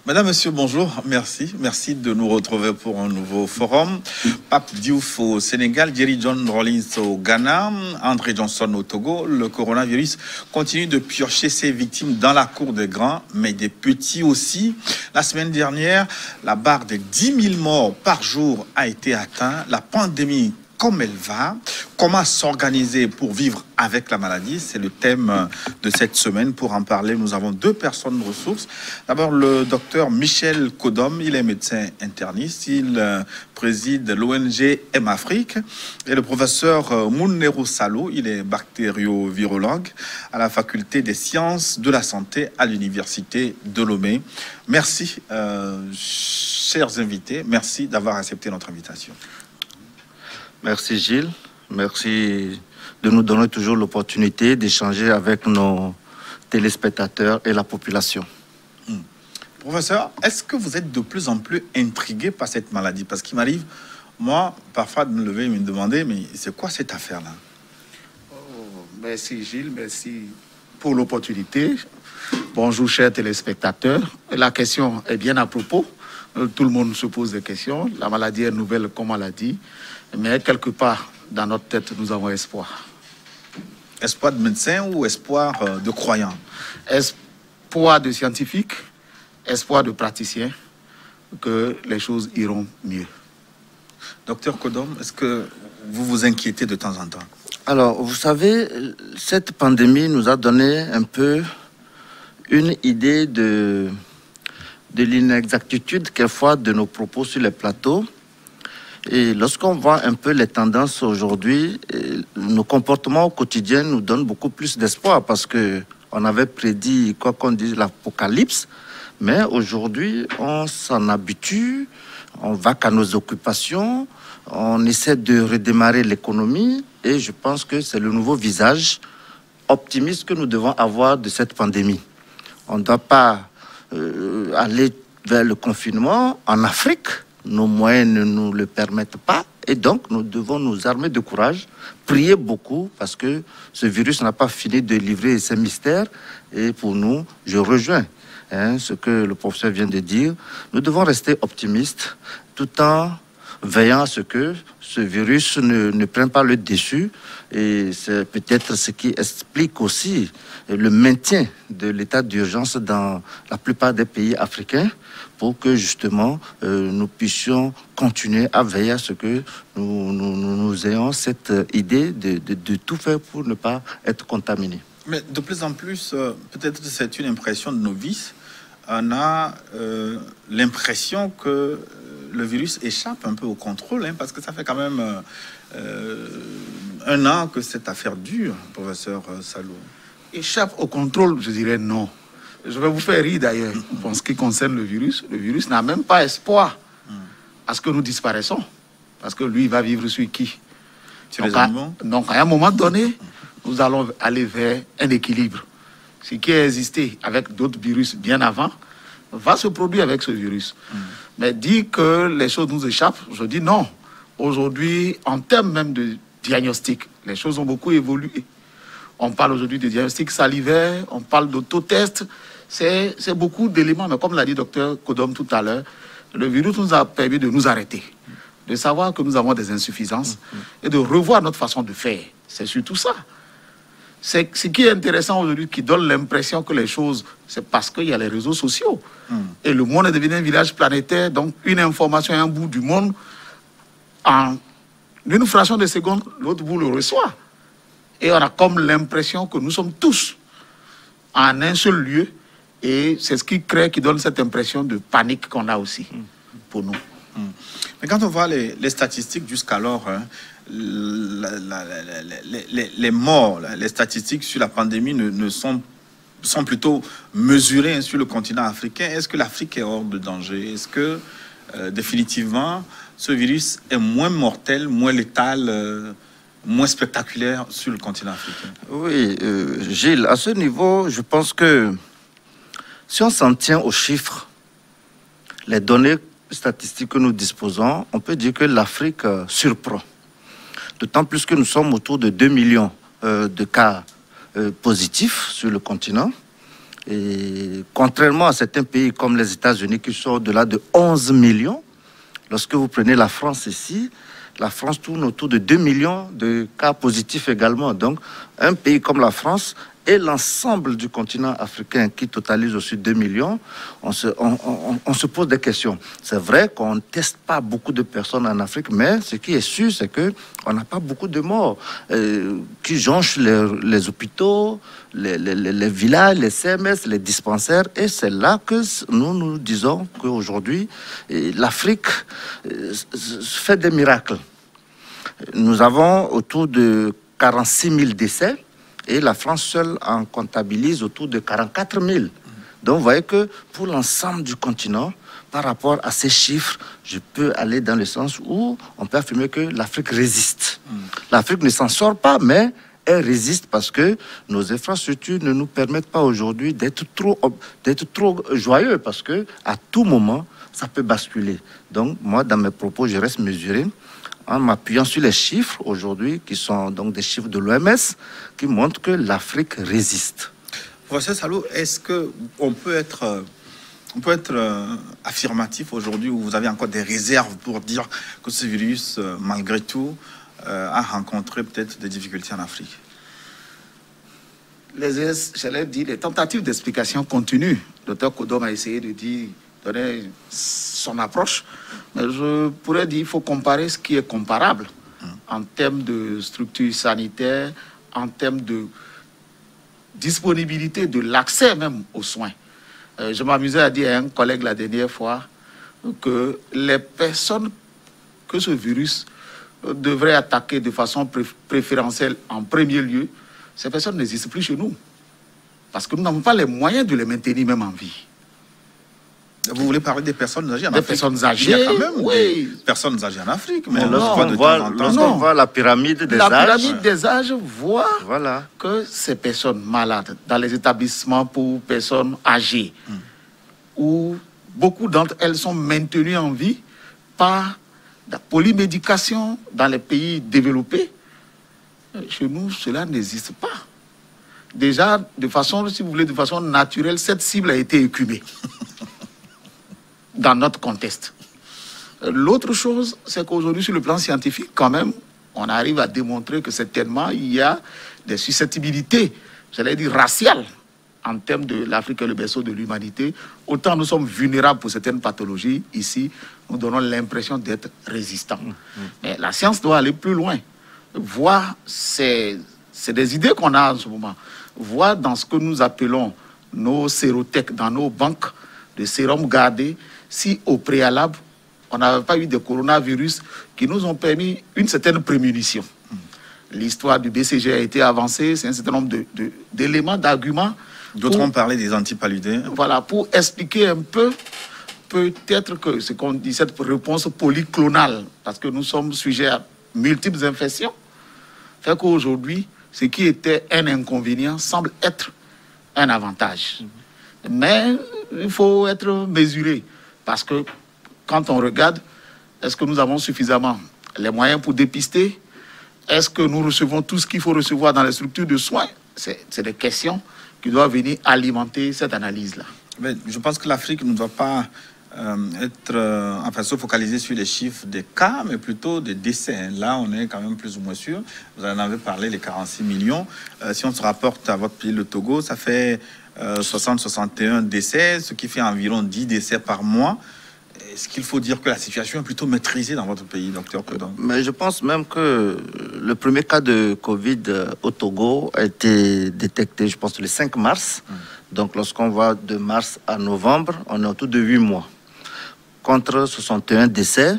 Madame, Monsieur, bonjour, merci. Merci de nous retrouver pour un nouveau forum. Pape Diouf au Sénégal, Jerry John Rawlings au Ghana, André Johnson au Togo. Le coronavirus continue de piocher ses victimes dans la cour des grands, mais des petits aussi. La semaine dernière, la barre des 10 000 morts par jour a été atteinte. La pandémie, comme elle va, comment s'organiser pour vivre avec la maladie, c'est le thème de cette semaine. Pour en parler, nous avons deux personnes ressources. D'abord, le docteur Michel Kodom, il est médecin interniste, il préside l'ONG M-Afrique, et le professeur Mounero Salou, il est bactériovirologue à la faculté des sciences de la santé à l'université de Lomé. Merci, chers invités, merci d'avoir accepté notre invitation. Merci Gilles, merci de nous donner toujours l'opportunité d'échanger avec nos téléspectateurs et la population. Professeur, est-ce que vous êtes de plus en plus intrigué par cette maladie? Parce qu'il m'arrive, moi, parfois de me lever et me demander, mais c'est quoi cette affaire-là? Merci Gilles, merci pour l'opportunité. Bonjour chers téléspectateurs. La question est bien à propos. Tout le monde se pose des questions. La maladie est nouvelle, comme on l'a dit. Mais quelque part, dans notre tête, nous avons espoir. Espoir de médecin ou espoir de croyant? Espoir de scientifique, espoir de praticien, que les choses iront mieux. Docteur Kodom, est-ce que vous vous inquiétez de temps en temps? Alors, vous savez, cette pandémie nous a donné un peu une idée de l'inexactitude quelquefois de nos propos sur les plateaux. Et lorsqu'on voit un peu les tendances aujourd'hui, nos comportements au quotidien nous donnent beaucoup plus d'espoir parce qu'on avait prédit, quoi qu'on dise, l'apocalypse. Mais aujourd'hui, on s'en habitue, on va qu'à nos occupations, on essaie de redémarrer l'économie. Et je pense que c'est le nouveau visage optimiste que nous devons avoir de cette pandémie. On ne doit pas aller vers le confinement en Afrique. Nos moyens ne nous le permettent pas. Et donc, nous devons nous armer de courage, prier beaucoup, parce que ce virus n'a pas fini de livrer ses mystères. Et pour nous, je rejoins ce que le professeur vient de dire. Nous devons rester optimistes, tout en veillant à ce que ce virus ne prenne pas le dessus. Et c'est peut-être ce qui explique aussi le maintien de l'état d'urgence dans la plupart des pays africains pour que justement nous puissions continuer à veiller à ce que nous ayons cette idée de tout faire pour ne pas être contaminés. Mais de plus en plus, peut-être c'est une impression de novice, on a l'impression que le virus échappe un peu au contrôle, parce que ça fait quand même 1 an que cette affaire dure, professeur Salou. Échappe au contrôle, je dirais non. Je vais vous faire rire d'ailleurs. En ce qui concerne le virus n'a même pas espoir à ce que nous disparaissons. Parce que lui, il va vivre sur qui? Sur les animaux? Donc, à un moment donné, nous allons aller vers un équilibre. Ce qui a existé avec d'autres virus bien avant va se produire avec ce virus. Mais dire que les choses nous échappent, je dis non. Aujourd'hui, en termes même de diagnostic, les choses ont beaucoup évolué. On parle aujourd'hui de diagnostic salivaire, on parle d'autotest. C'est beaucoup d'éléments. Mais comme l'a dit docteur Kodom tout à l'heure, le virus nous a permis de nous arrêter, de savoir que nous avons des insuffisances et de revoir notre façon de faire. C'est surtout ça. C'est ce qui est intéressant aujourd'hui, qui donne l'impression que les choses, c'est parce qu'il y a les réseaux sociaux. Et le monde est devenu un village planétaire, donc une information à un bout du monde, en une fraction de seconde, l'autre bout le reçoit. Et on a comme l'impression que nous sommes tous en un seul lieu. Et c'est ce qui crée, qui donne cette impression de panique qu'on a aussi pour nous. Mais quand on voit les statistiques jusqu'alors, les morts, les statistiques sur la pandémie sont plutôt mesurées sur le continent africain. Est-ce que l'Afrique est hors de danger? Est-ce que définitivement ce virus est moins mortel, moins létal, moins spectaculaire sur le continent africain? Oui, Gilles, à ce niveau, je pense que si on s'en tient aux chiffres, les données statistiques que nous disposons, on peut dire que l'Afrique surprend. D'autant plus que nous sommes autour de 2 millions de cas positifs sur le continent. Et contrairement à certains pays comme les États-Unis qui sont au-delà de 11 millions, lorsque vous prenez la France ici, la France tourne autour de 2 millions de cas positifs également. Donc, un pays comme la France et l'ensemble du continent africain qui totalise aussi 2 millions, on se pose des questions. C'est vrai qu'on ne teste pas beaucoup de personnes en Afrique, mais ce qui est sûr, c'est qu'on n'a pas beaucoup de morts qui jonchent les hôpitaux, les villages, les CMS, les dispensaires. Et c'est là que nous disons qu'aujourd'hui, l'Afrique fait des miracles. Nous avons autour de 46 000 décès. Et la France seule en comptabilise autour de 44 000. Donc, vous voyez que pour l'ensemble du continent, par rapport à ces chiffres, je peux aller dans le sens où on peut affirmer que l'Afrique résiste. L'Afrique ne s'en sort pas, mais elle résiste parce que nos infrastructures ne nous permettent pas aujourd'hui d'être trop joyeux, parce que à tout moment, ça peut basculer. Donc, moi, dans mes propos, je reste mesuré, en m'appuyant sur les chiffres aujourd'hui, qui sont donc des chiffres de l'OMS, qui montrent que l'Afrique résiste. Professeur Salo, est-ce qu'on peut être affirmatif aujourd'hui, où vous avez encore des réserves pour dire que ce virus, malgré tout, a rencontré peut-être des difficultés en Afrique? Les tentatives d'explication continuent. Le docteur Kodom a essayé de donner son approche, mais je pourrais dire qu'il faut comparer ce qui est comparable en termes de structure sanitaire, en termes de disponibilité de l'accès même aux soins. Je m'amusais à dire à un collègue la dernière fois que les personnes que ce virus devrait attaquer de façon préférentielle en premier lieu, ces personnes n'existent plus chez nous. Parce que nous n'avons pas les moyens de les maintenir même en vie. Vous voulez parler des personnes âgées en Afrique? Des personnes âgées, il y a quand même oui. des personnes âgées en Afrique. Mais lorsqu'on voit la pyramide des âges... La pyramide des âges voit voilà. que ces personnes malades, dans les établissements pour personnes âgées, où beaucoup d'entre elles sont maintenues en vie par la polymédication dans les pays développés, chez nous, cela n'existe pas. Déjà, de façon, si vous voulez, de façon naturelle, cette cible a été écumée dans notre contexte. L'autre chose, c'est qu'aujourd'hui, sur le plan scientifique, quand même, on arrive à démontrer que certainement, il y a des susceptibilités, j'allais dire raciales, en termes de l'Afrique et le berceau de l'humanité. Autant nous sommes vulnérables pour certaines pathologies, ici, nous donnons l'impression d'être résistants. Mais la science doit aller plus loin. Voir, c'est des idées qu'on a en ce moment. Voir dans ce que nous appelons nos sérothèques, dans nos banques de sérum gardés, si au préalable, on n'avait pas eu de coronavirus qui nous ont permis une certaine prémunition. L'histoire du BCG a été avancée, c'est un certain nombre d'éléments, d'arguments. D'autres ont parlé des antipaludés. Voilà, pour expliquer un peu, peut-être que ce qu'on dit, cette réponse polyclonale, parce que nous sommes sujets à multiples infections, fait qu'aujourd'hui, ce qui était un inconvénient semble être un avantage. Mais il faut être mesuré, parce que quand on regarde, est-ce que nous avons suffisamment les moyens pour dépister? Est-ce que nous recevons tout ce qu'il faut recevoir dans les structures de soins? C'est des questions qui doivent venir alimenter cette analyse-là. Mais je pense que l'Afrique ne doit pas se focaliser sur les chiffres des cas, mais plutôt des décès. Là, on est quand même plus ou moins sûr. Vous en avez parlé, les 46 millions. Si on se rapporte à votre pays, le Togo, ça fait 60-61 décès, ce qui fait environ 10 décès par mois. Est-ce qu'il faut dire que la situation est plutôt maîtrisée dans votre pays, docteur Kodom? Mais je pense même que le premier cas de Covid au Togo a été détecté, je pense, le 5 mars. Donc, lorsqu'on va de mars à novembre, on est autour de 8 mois. Contre 61 décès.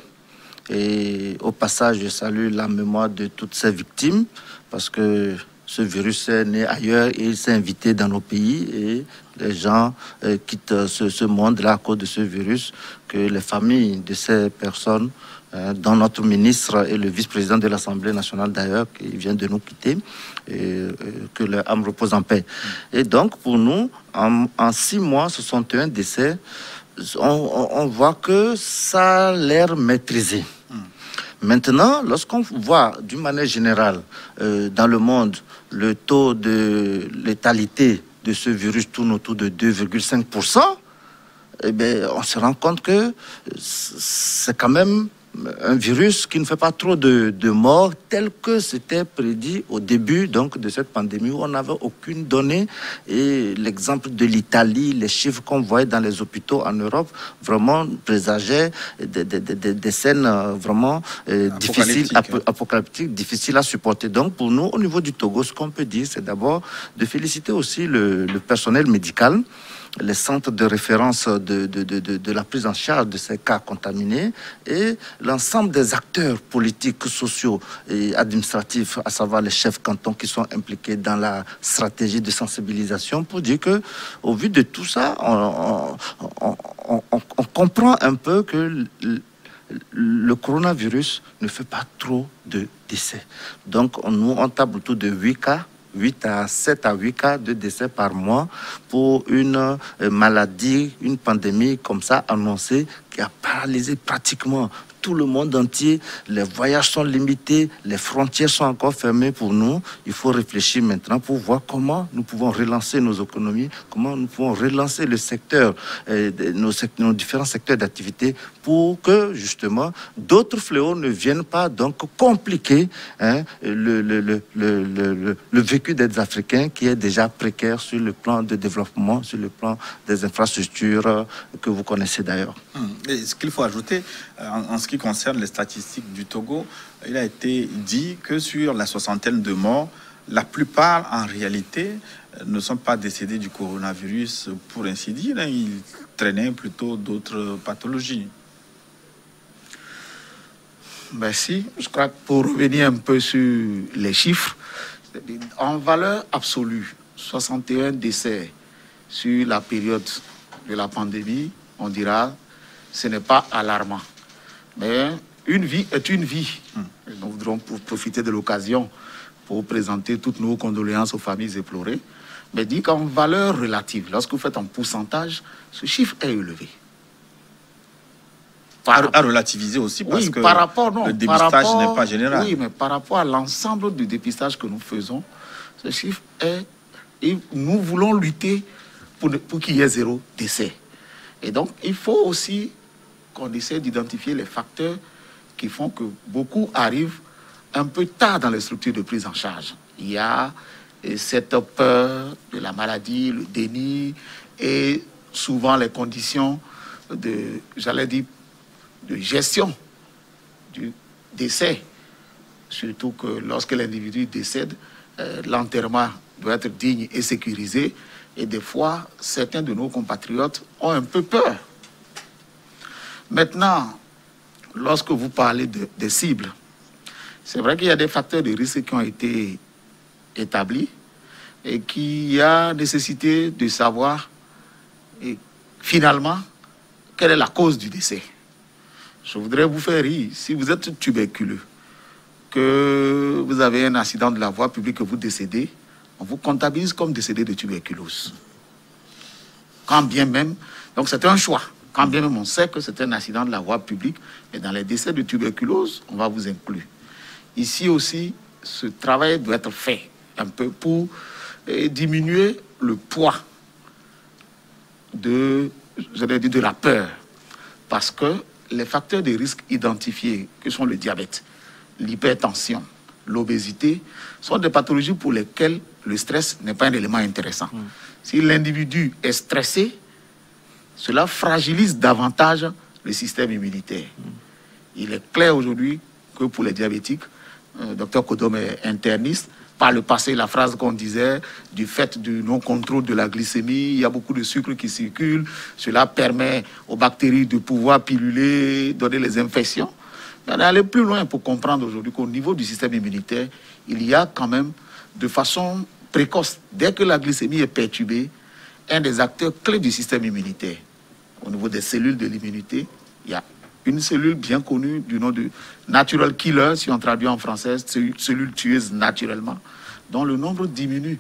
Et au passage, je salue la mémoire de toutes ces victimes, parce que ce virus est né ailleurs et il s'est invité dans nos pays, et les gens quittent ce monde-là à cause de ce virus, que les familles de ces personnes, dont notre ministre et le vice-président de l'Assemblée nationale d'ailleurs, qui vient de nous quitter, et que leur âme repose en paix. Et donc pour nous, en 6 mois, 61 décès, on voit que ça a l'air maîtrisé. Maintenant, lorsqu'on voit d'une manière générale dans le monde le taux de létalité de ce virus tourne autour de 2,5%, eh bien, on se rend compte que c'est quand même un virus qui ne fait pas trop de morts, tel que c'était prédit au début donc, de cette pandémie, où on n'avait aucune donnée. Et l'exemple de l'Italie, les chiffres qu'on voyait dans les hôpitaux en Europe, vraiment présageaient des scènes vraiment difficiles, apocalyptiques, difficiles à supporter. Donc pour nous, au niveau du Togo, ce qu'on peut dire, c'est d'abord de féliciter aussi le personnel médical, les centres de référence de la prise en charge de ces cas contaminés et l'ensemble des acteurs politiques, sociaux et administratifs, à savoir les chefs cantons qui sont impliqués dans la stratégie de sensibilisation, pour dire que, au vu de tout ça, on comprend un peu que le coronavirus ne fait pas trop de décès. Donc nous, on table autour de 8 cas. 7 à 8 cas de décès par mois pour une maladie, une pandémie comme ça annoncée qui a paralysé pratiquement tout le monde entier. Les voyages sont limités, les frontières sont encore fermées pour nous. Il faut réfléchir maintenant pour voir comment nous pouvons relancer nos économies, comment nous pouvons relancer le secteur, nos différents secteurs d'activité pour que justement d'autres fléaux ne viennent pas donc compliquer le vécu des Africains qui est déjà précaire sur le plan de développement, sur le plan des infrastructures que vous connaissez d'ailleurs. Et ce qu'il faut ajouter en ce qui concerne les statistiques du Togo, il a été dit que sur la soixantaine de morts, la plupart en réalité ne sont pas décédés du coronavirus pour ainsi dire, ils traînaient plutôt d'autres pathologies. Merci. Je crois que pour revenir un peu sur les chiffres, en valeur absolue, 61 décès sur la période de la pandémie, on dira, ce n'est pas alarmant. Mais une vie est une vie. Nous voudrons profiter de l'occasion pour présenter toutes nos condoléances aux familles éplorées. Mais dit qu'en valeur relative, lorsque vous faites un pourcentage, ce chiffre est élevé. À relativiser aussi parce oui, que par rapport, le dépistage n'est pas général. Oui, mais par rapport à l'ensemble du dépistage que nous faisons, ce chiffre est... Et nous voulons lutter pour qu'il y ait 0 décès. Et donc, il faut aussi qu'on essaie d'identifier les facteurs qui font que beaucoup arrivent un peu tard dans les structures de prise en charge. Il y a cette peur de la maladie, le déni et souvent les conditions de, j'allais dire, de gestion du décès. Surtout que lorsque l'individu décède, l'enterrement doit être digne et sécurisé. Et des fois, certains de nos compatriotes ont un peu peur. Maintenant, lorsque vous parlez des cibles, c'est vrai qu'il y a des facteurs de risque qui ont été établis et qu'il y a nécessité de savoir finalement quelle est la cause du décès. Je voudrais vous faire rire. Si vous êtes tuberculeux, que vous avez un accident de la voie publique, que vous décédez, on vous comptabilise comme décédé de tuberculose. Quand bien même, donc c'est un choix. Quand bien même on sait que c'est un accident de la voie publique, mais dans les décès de tuberculose, on va vous inclure. Ici aussi, ce travail doit être fait un peu pour diminuer le poids de la peur. Parce que les facteurs de risque identifiés, que sont le diabète, l'hypertension, l'obésité, sont des pathologies pour lesquelles le stress n'est pas un élément intéressant. Si l'individu est stressé, cela fragilise davantage le système immunitaire. Il est clair aujourd'hui que pour les diabétiques, Dr Kodom est interniste. Par le passé, la phrase qu'on disait, du fait du non-contrôle de la glycémie, il y a beaucoup de sucre qui circule. Cela permet aux bactéries de pouvoir piluler, donner les infections. Mais on est allé plus loin pour comprendre aujourd'hui qu'au niveau du système immunitaire, il y a quand même, de façon précoce, dès que la glycémie est perturbée, un des acteurs clés du système immunitaire, au niveau des cellules de l'immunité, il y a une cellule bien connue du nom de natural killer, si on traduit en français, cellule tueuse naturellement, dont le nombre diminue.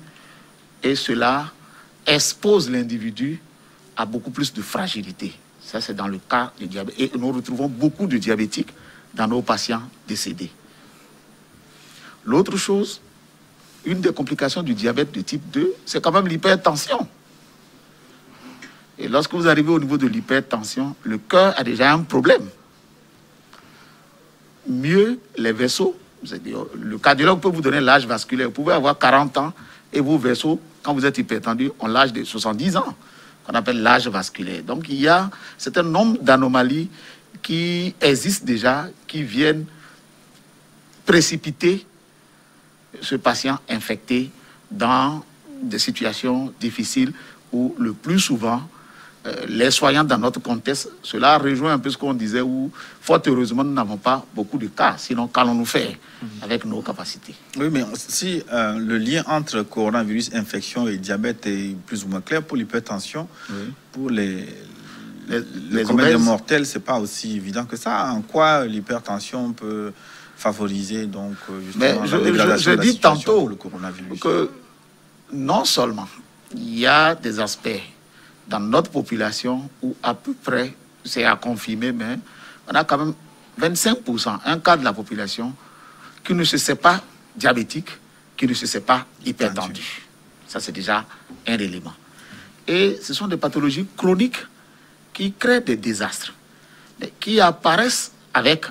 Et cela expose l'individu à beaucoup plus de fragilité. Ça, c'est dans le cas du diabète. Et nous retrouvons beaucoup de diabétiques dans nos patients décédés. L'autre chose, une des complications du diabète de type 2, c'est quand même l'hypertension. Et lorsque vous arrivez au niveau de l'hypertension, le cœur a déjà un problème. Mieux les vaisseaux, c'est-à-dire, le cardiologue peut vous donner l'âge vasculaire. Vous pouvez avoir 40 ans et vos vaisseaux, quand vous êtes hypertendu, ont l'âge de 70 ans, qu'on appelle l'âge vasculaire. Donc il y a un certain nombre d'anomalies qui existent déjà, qui viennent précipiter ce patient infecté dans des situations difficiles où le plus souvent, les soignants dans notre contexte, cela rejoint un peu ce qu'on disait où, fort heureusement, nous n'avons pas beaucoup de cas. Sinon, qu'allons-nous faire avec nos capacités? Oui, mais si le lien entre coronavirus, infection et diabète est plus ou moins clair pour l'hypertension, pour les problèmes mortels, c'est pas aussi évident que ça. En quoi l'hypertension peut favoriser donc justement la dégradation de la situation pour le coronavirus? Que non seulement il y a des aspects dans notre population où à peu près, c'est à confirmer, mais on a quand même 25%, un quart de la population qui ne se sait pas diabétique, qui ne se sait pas hypertendu. Ça, c'est déjà un élément. Et ce sont des pathologies chroniques qui créent des désastres, qui apparaissent avec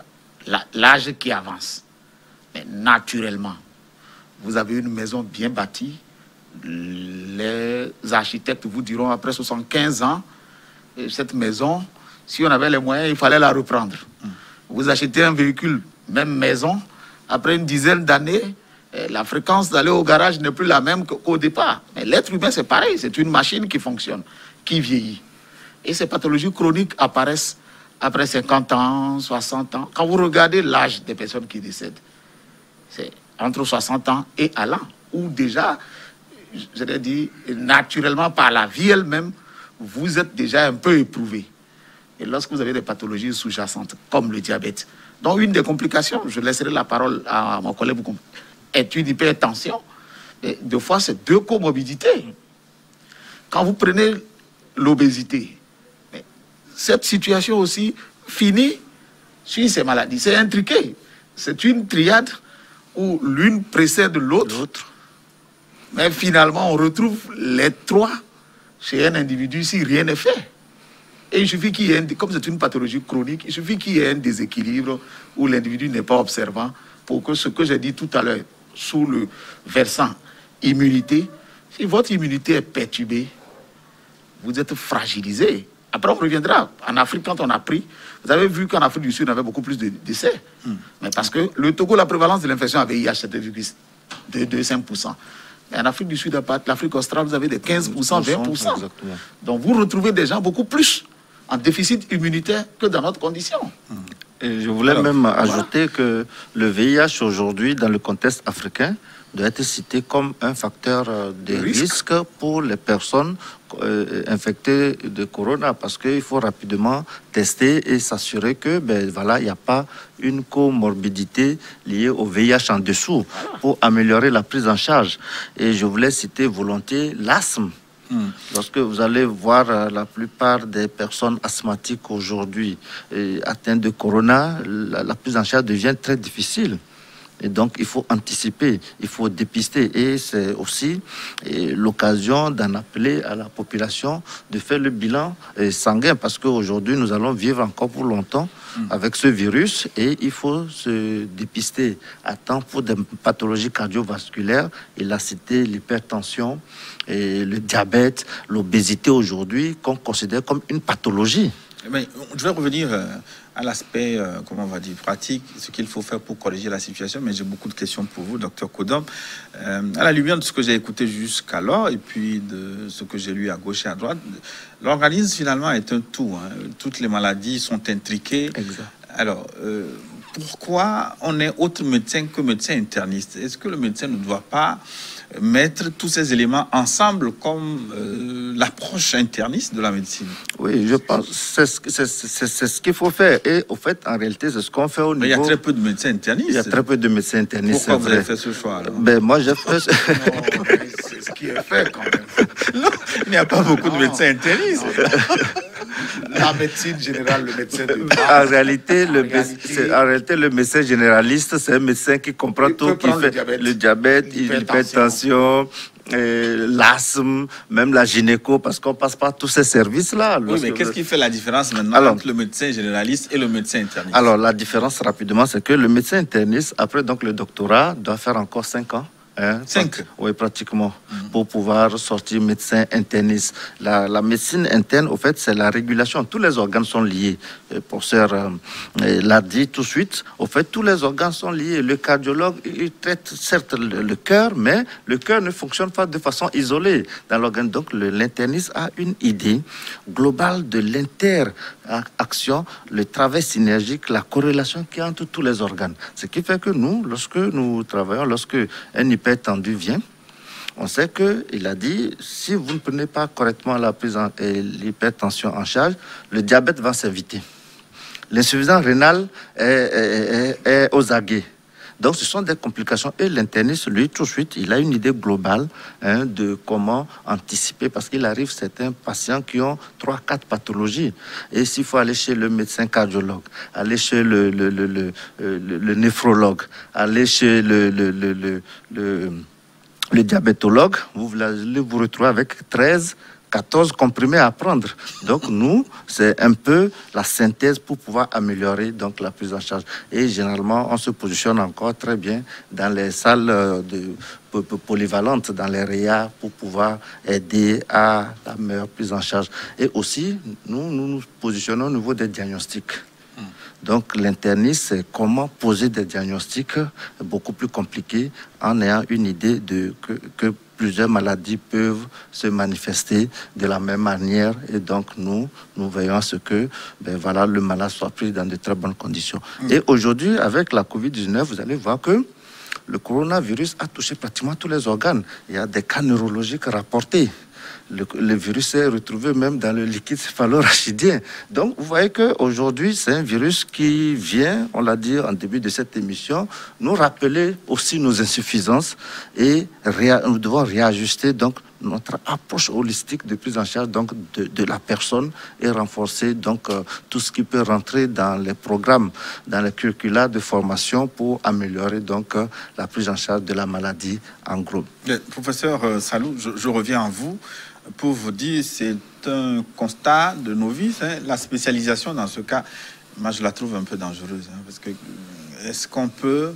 l'âge qui avance. Mais naturellement, vous avez une maison bien bâtie, les architectes vous diront après 75 ans, cette maison, si on avait les moyens, il fallait la reprendre. Vous achetez un véhicule, même maison, après une dizaine d'années, la fréquence d'aller au garage n'est plus la même qu'au départ. Mais l'être humain, c'est pareil, c'est une machine qui fonctionne, qui vieillit. Et ces pathologies chroniques apparaissent après 50 ans, 60 ans. Quand vous regardez l'âge des personnes qui décèdent, c'est entre 60 ans et allant, où déjà, je l'ai dit, naturellement, par la vie elle-même, vous êtes déjà un peu éprouvé. Et lorsque vous avez des pathologies sous-jacentes, comme le diabète, dont une des complications, je laisserai la parole à mon collègue, est une hypertension. Et deux fois, c'est deux comorbidités. Quand vous prenez l'obésité, cette situation aussi finit sur ces maladies. C'est intriqué. C'est une triade où l'une précède l'autre. Mais finalement, on retrouve les trois chez un individu si rien n'est fait. Et il suffit qu'il y ait, comme c'est une pathologie chronique, il suffit qu'il y ait un déséquilibre où l'individu n'est pas observant pour que ce que j'ai dit tout à l'heure, sous le versant immunité, si votre immunité est perturbée, vous êtes fragilisé. Après, on reviendra. En Afrique, quand on a pris, vous avez vu qu'en Afrique du Sud, on avait beaucoup plus de décès. Mais parce que le Togo, la prévalence de l'infection avait VIH, c'était 2,5%. Mais en Afrique du Sud, à part l'Afrique australe, vous avez des 15%, 20%. Exactement. Donc vous retrouvez des gens beaucoup plus en déficit immunitaire que dans notre condition. Et je voulais même ajouter que le VIH aujourd'hui, dans le contexte africain, doit être cité comme un facteur de risque pour les personnes infectées de corona, parce qu'il faut rapidement tester et s'assurer que il n'y a pas une comorbidité liée au VIH en dessous pour améliorer la prise en charge. Et je voulais citer volontiers l'asthme. Lorsque vous allez voir la plupart des personnes asthmatiques aujourd'hui atteintes de corona, la prise en charge devient très difficile. Et donc, il faut anticiper, il faut dépister. Et c'est aussi l'occasion d'en appeler à la population de faire le bilan sanguin, parce qu'aujourd'hui, nous allons vivre encore pour longtemps avec ce virus et il faut se dépister à temps pour des pathologies cardiovasculaires. Il a cité l'hypertension, et le diabète, l'obésité aujourd'hui, qu'on considère comme une pathologie. Mais je vais revenir à l'aspect, comment on va dire, pratique, ce qu'il faut faire pour corriger la situation. Mais j'ai beaucoup de questions pour vous, docteur Kodom. À la lumière de ce que j'ai écouté jusqu'alors et puis de ce que j'ai lu à gauche et à droite, l'organisme finalement est un tout. Toutes les maladies sont intriquées. Exact. Alors, pourquoi on est autre médecin que médecin interniste? Est-ce que le médecin ne doit pas mettre tous ces éléments ensemble comme l'approche interniste de la médecine? Oui, je pense que c'est ce qu'il faut faire. Et au fait, en réalité, c'est ce qu'on fait au niveau... Mais il y a très peu de médecins internistes. Il y a très peu de médecins internistes. Pourquoi vous avez fait ce choix alors? Moi, j'ai fait... C'est ce qui est fait quand même. Non, il n'y a pas beaucoup de médecins internistes. la médecine générale, le médecin de base. En réalité, le médecin généraliste, c'est un médecin qui comprend tout, qui fait le diabète, l'hypertension, l'asthme, même la gynéco, parce qu'on passe par tous ces services-là. Oui, mais qu'est-ce qui fait la différence maintenant entre le médecin généraliste et le médecin interniste? Alors, la différence, rapidement, c'est que le médecin interniste, après donc le doctorat, doit faire encore 5 ans. 5? Oui, pratiquement, pour pouvoir sortir médecin interniste. La médecine interne, au fait, c'est la régulation. Tous les organes sont liés. Le professeur l'a dit tout de suite. Au fait, tous les organes sont liés. Le cardiologue, il traite certes le cœur, mais le cœur ne fonctionne pas de façon isolée dans l'organe. Donc, l'interniste a une idée globale de l'interaction, le travail synergique, la corrélation qu'il y a entre tous les organes. Ce qui fait que nous, lorsque nous travaillons, lorsque un hypertendu vient, on sait qu'il a dit, si vous ne prenez pas correctement la prise l'hypertension en charge, le diabète va s'inviter. L'insuffisance rénale est aux aguets. Donc, ce sont des complications. Et l'interniste, lui, tout de suite, il a une idée globale de comment anticiper. Parce qu'il arrive certains patients qui ont 3-4 pathologies. Et s'il faut aller chez le médecin cardiologue, aller chez le néphrologue, aller chez le diabétologue, vous allez vous retrouver avec 14 comprimés à prendre. Donc, nous, c'est un peu la synthèse pour pouvoir améliorer donc, la prise en charge. Et généralement, on se positionne encore très bien dans les salles polyvalentes, dans les REA, pour pouvoir aider à la meilleure prise en charge. Et aussi, nous positionnons au niveau des diagnostics. Donc, l'interniste, c'est comment poser des diagnostics beaucoup plus compliqués en ayant une idée que plusieurs maladies peuvent se manifester de la même manière. Et donc, nous veillons à ce que le malade soit pris dans de très bonnes conditions. Et aujourd'hui, avec la COVID-19, vous allez voir que le coronavirus a touché pratiquement tous les organes. Il y a des cas neurologiques rapportés. Le virus s'est retrouvé même dans le liquide céphalorachidien. Donc, vous voyez qu'aujourd'hui, c'est un virus qui vient, on l'a dit en début de cette émission, nous rappeler aussi nos insuffisances et nous devons réajuster donc notre approche holistique de prise en charge donc, de la personne et renforcer donc tout ce qui peut rentrer dans les programmes, dans les curricula de formation pour améliorer donc la prise en charge de la maladie en groupe. Professeur Salou, je reviens à vous pour vous dire, c'est un constat de novice. La spécialisation dans ce cas, moi je la trouve un peu dangereuse, parce que est-ce qu'on peut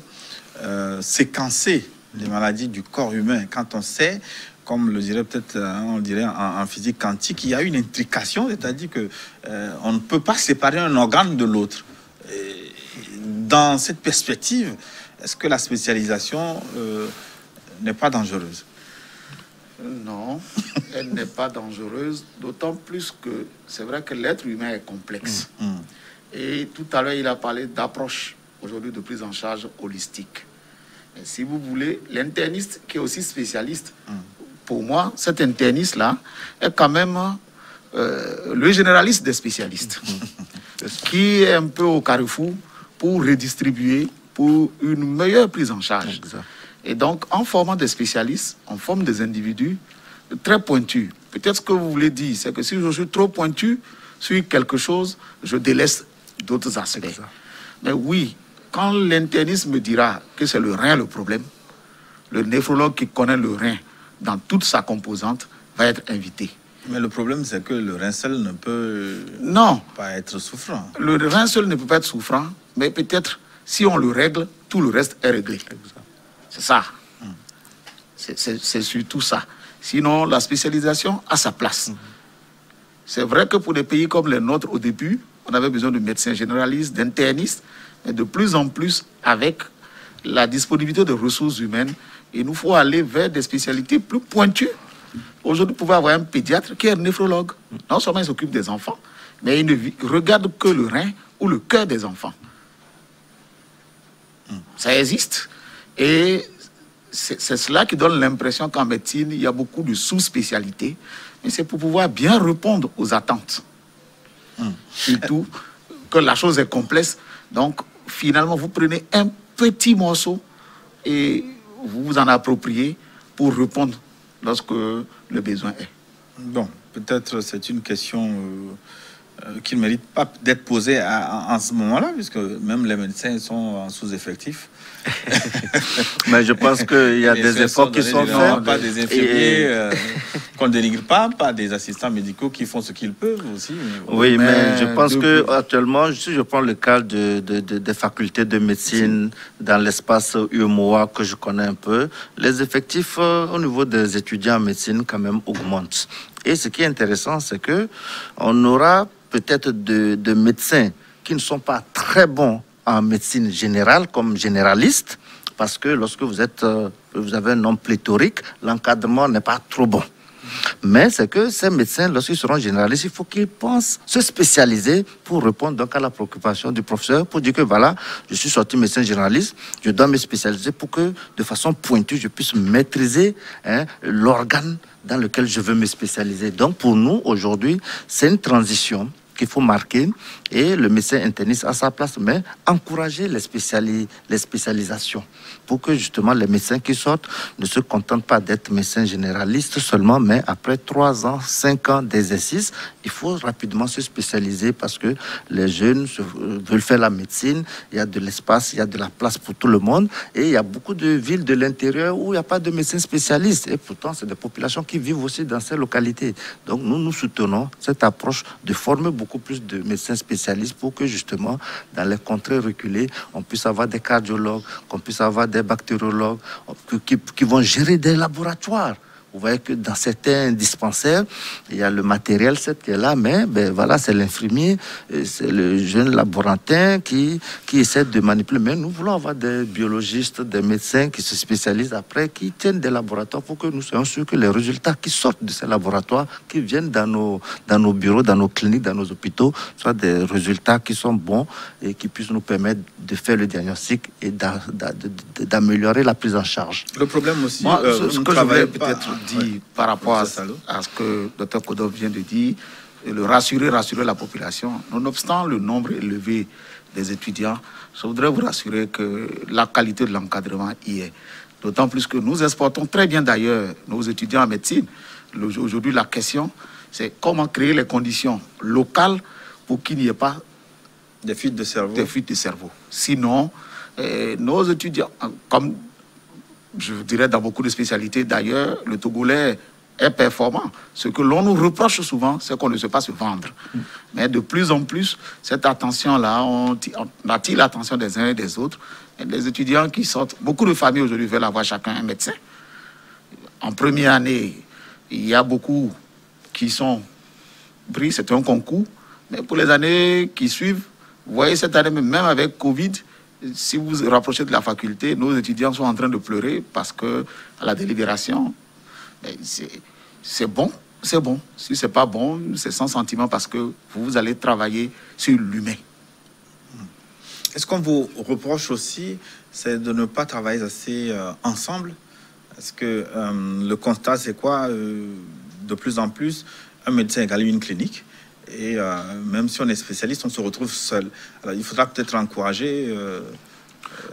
séquencer les maladies du corps humain quand on sait, comme le dirait peut-être, on dirait en physique quantique, il y a une intrication, c'est-à-dire que on ne peut pas séparer un organe de l'autre. Dans cette perspective, est-ce que la spécialisation n'est pas dangereuse? Non, elle n'est pas dangereuse, d'autant plus que c'est vrai que l'être humain est complexe. Et tout à l'heure, il a parlé d'approche aujourd'hui de prise en charge holistique. Et si vous voulez, l'interniste qui est aussi spécialiste, pour moi, cet interniste-là est quand même le généraliste des spécialistes, qui est un peu au carrefour pour redistribuer pour une meilleure prise en charge. Exact. Et donc, en formant des spécialistes, on forme des individus très pointus. Peut-être ce que vous voulez dire, c'est que si je suis trop pointu sur quelque chose, je délaisse d'autres aspects. Exact. Mais oui, quand l'interniste me dira que c'est le rein le problème, le néphrologue qui connaît le rein dans toute sa composante va être invité. Mais le problème, c'est que le rein seul ne peut pas être souffrant. Le rein seul ne peut pas être souffrant, mais peut-être si on le règle, tout le reste est réglé. C'est ça. C'est surtout ça. Sinon, la spécialisation a sa place. C'est vrai que pour des pays comme les nôtres, au début, on avait besoin de médecins généralistes, d'internistes, mais de plus en plus, avec la disponibilité de ressources humaines, il nous faut aller vers des spécialités plus pointues. Aujourd'hui, vous pouvez avoir un pédiatre qui est un néphrologue. Non seulement il s'occupe des enfants, mais il ne regarde que le rein ou le cœur des enfants. Ça existe. Et c'est cela qui donne l'impression qu'en médecine, il y a beaucoup de sous-spécialités. Mais c'est pour pouvoir bien répondre aux attentes. Surtout que la chose est complexe. Donc, finalement, vous prenez un petit morceau et vous vous en appropriez pour répondre lorsque le besoin est. Bon, peut-être c'est une question qui ne mérite pas d'être posée en ce moment-là, puisque même les médecins sont en sous-effectif. Mais je pense qu'il y a des efforts qui sont faits. Pas des infirmiers qu'on ne dénigre pas des assistants médicaux qui font ce qu'ils peuvent aussi. Oui, mais je pense que actuellement, si je prends le cas des facultés de médecine dans l'espace UMOA que je connais un peu, les effectifs au niveau des étudiants en médecine quand même augmentent. Et ce qui est intéressant, c'est que on aura peut-être de médecins qui ne sont pas très bons en médecine générale comme généraliste, parce que lorsque vous avez un nom pléthorique, l'encadrement n'est pas trop bon. Mais c'est que ces médecins, lorsqu'ils seront généralistes, il faut qu'ils pensent se spécialiser pour répondre donc à la préoccupation du professeur, pour dire que voilà, je suis sorti médecin généraliste, je dois me spécialiser pour que de façon pointue, je puisse maîtriser l'organe dans lequel je veux me spécialiser. Donc pour nous, aujourd'hui, c'est une transition qu'il faut marquer, et le médecin interniste à sa place, mais encourager les spécialisations pour que justement les médecins qui sortent ne se contentent pas d'être médecins généralistes seulement, mais après 3 ans, 5 ans d'exercice, il faut rapidement se spécialiser parce que les jeunes veulent faire la médecine, il y a de l'espace, il y a de la place pour tout le monde, et il y a beaucoup de villes de l'intérieur où il n'y a pas de médecins spécialistes, et pourtant c'est des populations qui vivent aussi dans ces localités. Donc nous soutenons cette approche de former beaucoup plus de médecins spécialistes pour que justement dans les contrées reculées, on puisse avoir des cardiologues, qu'on puisse avoir des bactériologues qui vont gérer des laboratoires. Vous voyez que dans certains dispensaires, il y a le matériel qui est là, mais voilà, c'est l'infirmier, c'est le jeune laborantin qui essaie de manipuler. Mais nous voulons avoir des biologistes, des médecins qui se spécialisent après, qui tiennent des laboratoires pour que nous soyons sûrs que les résultats qui sortent de ces laboratoires, qui viennent dans nos bureaux, dans nos cliniques, dans nos hôpitaux, soient des résultats qui sont bons et qui puissent nous permettre de faire le diagnostic et d'améliorer la prise en charge. Le problème aussi, moi, ce que je voulais peut-être dit par rapport à ce que le Dr Kodov vient de dire, le rassurer la population, nonobstant le nombre élevé des étudiants, je voudrais vous rassurer que la qualité de l'encadrement y est. D'autant plus que nous exportons très bien d'ailleurs nos étudiants en médecine. Aujourd'hui, la question, c'est comment créer les conditions locales pour qu'il n'y ait pas des fuites de cerveau. Sinon, nos étudiants, comme je dirais dans beaucoup de spécialités d'ailleurs, le Togolais est performant. Ce que l'on nous reproche souvent, c'est qu'on ne sait pas se vendre. Mais de plus en plus, cette attention-là, on attire l'attention des uns et des autres. Et les étudiants qui sortent, beaucoup de familles aujourd'hui veulent avoir chacun un médecin. En première année, il y a beaucoup qui sont pris, c'est un concours. Mais pour les années qui suivent, vous voyez cette année, même avec Covid, si vous vous rapprochez de la faculté, nos étudiants sont en train de pleurer parce que à la délibération, c'est bon, c'est bon. Si c'est pas bon, c'est sans sentiment parce que vous allez travailler sur l'humain. Est-ce qu'on vous reproche aussi, c'est de ne pas travailler assez ensemble? Est-ce que le constat, c'est quoi? De plus en plus, un médecin égale une clinique. Et même si on est spécialiste, on se retrouve seul. Alors, il faudra peut-être encourager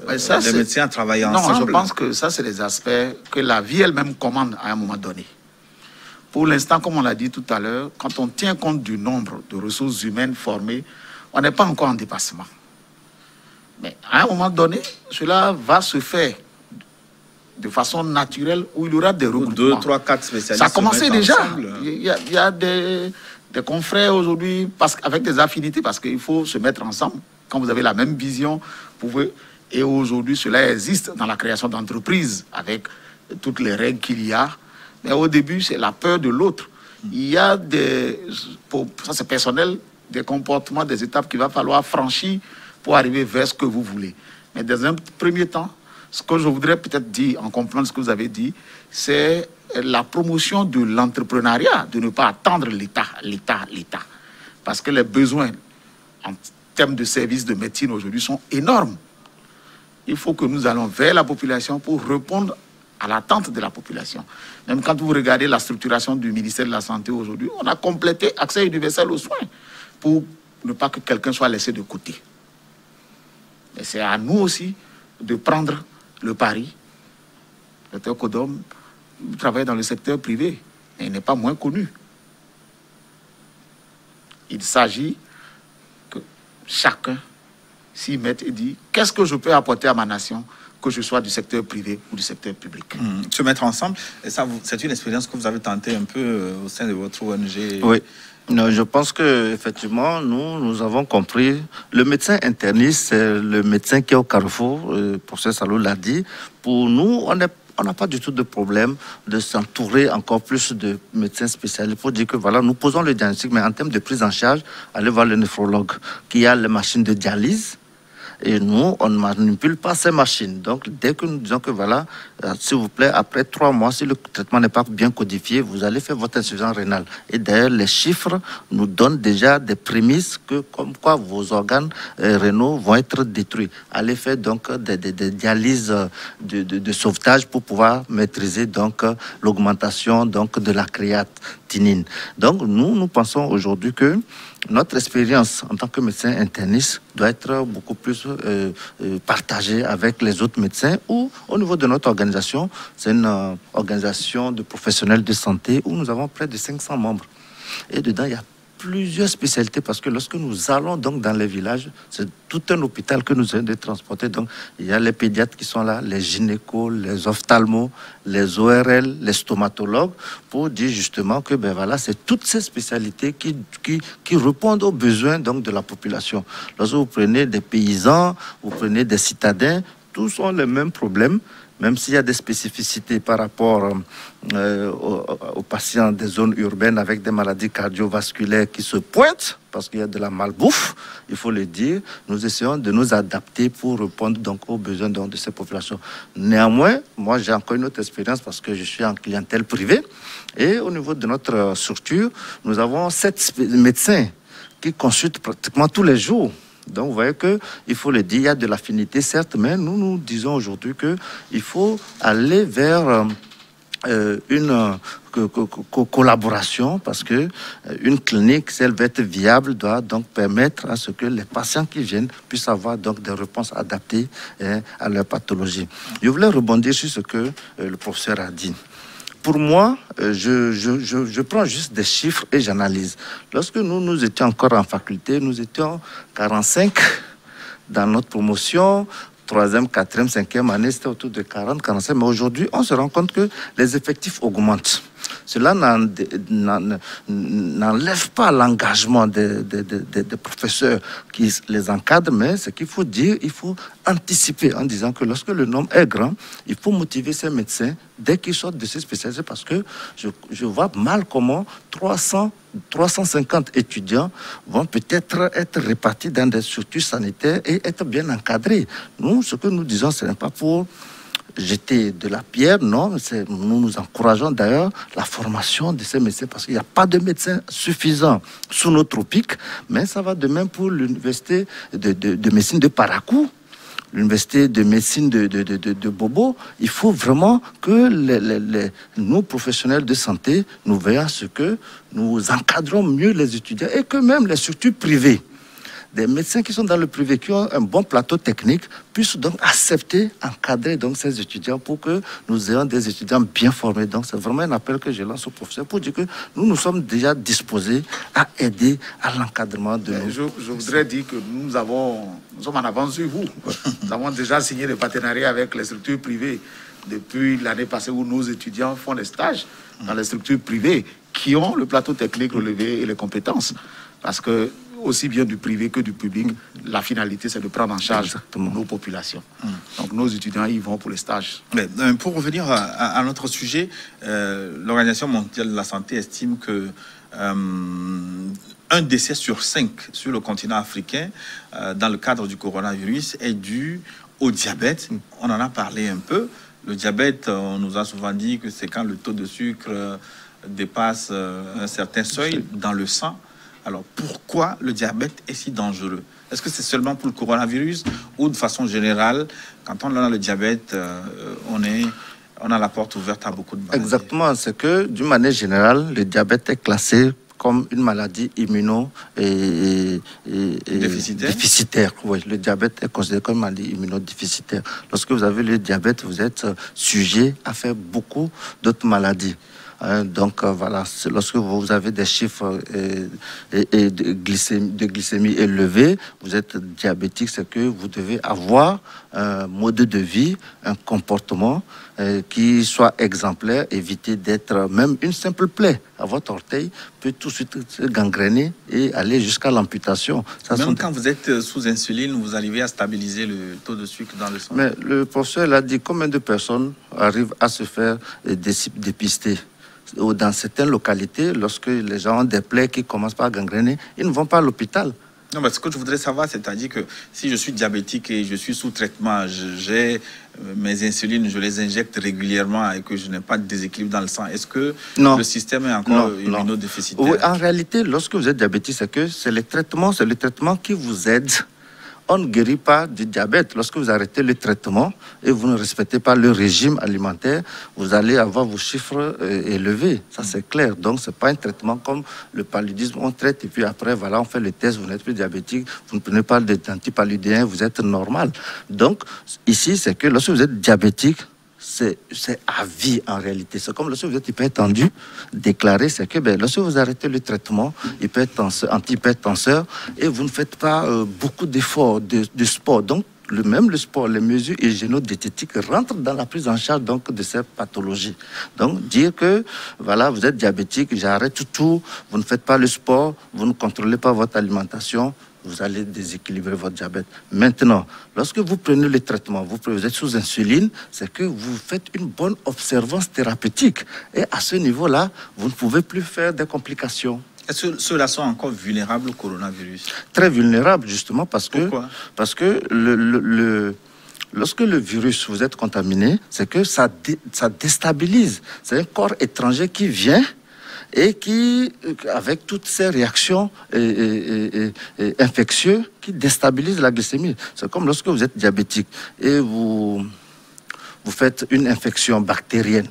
les médecins à travailler ensemble. Non, je pense que ça, c'est des aspects que la vie elle-même commande à un moment donné. Pour l'instant, comme on l'a dit tout à l'heure, quand on tient compte du nombre de ressources humaines formées, on n'est pas encore en dépassement. Mais à un moment donné, cela va se faire de façon naturelle où il y aura des regroupements. 2, 3, 4 spécialistes. Ça a commencé déjà. Il y a des confrères aujourd'hui avec des affinités parce qu'il faut se mettre ensemble. Quand vous avez la même vision, vous pouvez... Et aujourd'hui, cela existe dans la création d'entreprises avec toutes les règles qu'il y a. Mais au début, c'est la peur de l'autre. Il y a ça c'est personnel, des comportements, des étapes qu'il va falloir franchir pour arriver vers ce que vous voulez. Mais dans un premier temps, ce que je voudrais peut-être dire, en complément de ce que vous avez dit, c'est la promotion de l'entrepreneuriat, de ne pas attendre l'État. Parce que les besoins en termes de services de médecine aujourd'hui sont énormes. Il faut que nous allons vers la population pour répondre à l'attente de la population. Même quand vous regardez la structuration du ministère de la Santé aujourd'hui, on a complété accès universel aux soins pour ne pas que quelqu'un soit laissé de côté. Mais c'est à nous aussi de prendre le pari. Le Dr Kodom travaille dans le secteur privé et il n'est pas moins connu. Il s'agit que chacun s'y mette et dit qu'est-ce que je peux apporter à ma nation, que je sois du secteur privé ou du secteur public. Se mettre ensemble, et ça, c'est une expérience que vous avez tenté un peu au sein de votre ONG. Oui. Non, je pense que effectivement, nous avons compris. Le médecin interniste, c'est le médecin qui est au carrefour. Le professeur Salou l'a dit. Pour nous, on n'a pas du tout de problème de s'entourer encore plus de médecins spécialistes pour dire que voilà, nous posons le diagnostic, mais en termes de prise en charge, allez voir le néphrologue qui a les machines de dialyse. Et nous, on ne manipule pas ces machines. Donc, dès que nous disons que voilà, s'il vous plaît, après 3 mois, si le traitement n'est pas bien codifié, vous allez faire votre insuffisance rénale. Et d'ailleurs, les chiffres nous donnent déjà des prémices que, comme quoi, vos organes rénaux vont être détruits. Allez faire donc des dialyses de sauvetage pour pouvoir maîtriser donc l'augmentation donc de la créatinine. Donc, nous pensons aujourd'hui que notre expérience en tant que médecin interniste doit être beaucoup plus partagée avec les autres médecins ou au niveau de notre organisation. C'est une organisation de professionnels de santé où nous avons près de 500 membres. Et dedans, il y a plusieurs spécialités parce que lorsque nous allons donc dans les villages, c'est tout un hôpital que nous avons de transporter. Donc, il y a les pédiatres qui sont là, les gynécos, les ophtalmos, les ORL, les stomatologues, pour dire justement que ben voilà, c'est toutes ces spécialités qui répondent aux besoins donc de la population. Lorsque vous prenez des paysans, vous prenez des citadins, tous ont les mêmes problèmes. Même s'il y a des spécificités par rapport aux patients des zones urbaines avec des maladies cardiovasculaires qui se pointent, parce qu'il y a de la malbouffe, il faut le dire, nous essayons de nous adapter pour répondre donc aux besoins donc, de ces populations. Néanmoins, moi j'ai encore une autre expérience parce que je suis en clientèle privée et au niveau de notre structure, nous avons 7 médecins qui consultent pratiquement tous les jours. Donc, vous voyez qu'il faut le dire, il y a de l'affinité, certes, mais nous disons aujourd'hui qu'il faut aller vers une collaboration parce que une clinique, si elle veut être viable, doit donc permettre à ce que les patients qui viennent puissent avoir donc des réponses adaptées à leur pathologie. Je voulais rebondir sur ce que le professeur a dit. Pour moi, je prends juste des chiffres et j'analyse. Lorsque nous étions encore en faculté, nous étions 45 dans notre promotion, 3e, 4e, 5e année, c'était autour de 40, 45. Mais aujourd'hui, on se rend compte que les effectifs augmentent. Cela n'enlève pas l'engagement des professeurs qui les encadrent, mais ce qu'il faut dire, il faut anticiper en disant que lorsque le nombre est grand, il faut motiver ces médecins dès qu'ils sortent de ces spécialités parce que je vois mal comment 350 étudiants vont peut-être être répartis dans des structures sanitaires et être bien encadrés. Nous, ce que nous disons, ce n'est pas pour jeter de la pierre, non, nous encourageons d'ailleurs la formation de ces médecins parce qu'il n'y a pas de médecins suffisants sous nos tropiques, mais ça va de même pour l'université de médecine de Parakou, l'université de médecine de Bobo. Il faut vraiment que nos professionnels de santé nous veillent à ce que nous encadrons mieux les étudiants et que même les structures privées, des médecins qui sont dans le privé, qui ont un bon plateau technique, puissent donc accepter, encadrer donc ces étudiants pour que nous ayons des étudiants bien formés. Donc c'est vraiment un appel que je lance aux professeurs pour dire que nous sommes déjà disposés à aider à l'encadrement de nos... Je voudrais dire que nous sommes en avance sur vous. Nous avons déjà signé des partenariats avec les structures privées depuis l'année passée où nos étudiants font des stages dans les structures privées qui ont le plateau technique relevé et les compétences. Parce que aussi bien du privé que du public, la finalité, c'est de prendre en charge nos populations. Donc, nos étudiants, ils vont pour les stages. Mais, pour revenir à notre sujet, l'Organisation mondiale de la santé estime que un décès sur 5 sur le continent africain, dans le cadre du coronavirus, est dû au diabète. On en a parlé un peu. Le diabète, on nous a souvent dit que c'est quand le taux de sucre dépasse un certain seuil dans le sang. Alors, pourquoi le diabète est si dangereux? Est-ce que c'est seulement pour le coronavirus ou de façon générale, quand on a le diabète, on a la porte ouverte à beaucoup de maladies? Exactement, c'est que d'une manière générale, le diabète est classé comme une maladie déficitaire. Oui, le diabète est considéré comme une maladie immunodéficitaire. Lorsque vous avez le diabète, vous êtes sujet à faire beaucoup d'autres maladies. Hein, donc voilà, lorsque vous avez des chiffres et de glycémie élevés, vous êtes diabétique, c'est que vous devez avoir un mode de vie, un comportement qui soit exemplaire, éviter d'être même une simple plaie à votre orteil peut tout de suite se gangréner et aller jusqu'à l'amputation. Même quand vous êtes sous insuline, vous arrivez à stabiliser le taux de sucre dans le sang. Mais le professeur l'a dit, combien de personnes arrivent à se faire dépister? Dans certaines localités, lorsque les gens ont des plaies qui commencent par gangréner, ils ne vont pas à l'hôpital. Non, mais ce que je voudrais savoir, c'est-à-dire que si je suis diabétique et je suis sous traitement, j'ai mes insulines, je les injecte régulièrement et que je n'ai pas de déséquilibre dans le sang, est-ce que le système est encore immunodéficitaire? Oui, en réalité, lorsque vous êtes diabétique, c'est que c'est le traitement qui vous aide. On ne guérit pas du diabète. Lorsque vous arrêtez le traitement et vous ne respectez pas le régime alimentaire, vous allez avoir vos chiffres élevés. Ça, c'est clair. Donc, ce n'est pas un traitement comme le paludisme. On traite et puis après, voilà, on fait le test, vous n'êtes plus diabétique, vous ne prenez pas d'antipaludéen, vous êtes normal. Donc, ici, c'est que lorsque vous êtes diabétique, c'est à vie en réalité. C'est comme lorsque vous êtes hypertendu, déclaré, c'est que lorsque vous arrêtez le traitement antihypertenseur et vous ne faites pas beaucoup d'efforts de sport. Donc, même le sport, les mesures hygiéno-diététiques rentrent dans la prise en charge donc, de ces pathologies. Donc, dire que voilà, vous êtes diabétique, j'arrête tout, vous ne faites pas le sport, vous ne contrôlez pas votre alimentation, vous allez déséquilibrer votre diabète. Maintenant, lorsque vous prenez le traitement, vous êtes sous insuline, c'est que vous faites une bonne observance thérapeutique. Et à ce niveau-là, vous ne pouvez plus faire des complications. Est-ce que ceux-là sont encore vulnérables au coronavirus? Très vulnérables, justement, parce que, Pourquoi? Parce que lorsque le virus, vous êtes contaminé, c'est que ça déstabilise. C'est un corps étranger qui vient et qui, avec toutes ces réactions infectieuses, qui déstabilisent la glycémie. C'est comme lorsque vous êtes diabétique et vous faites une infection bactérienne.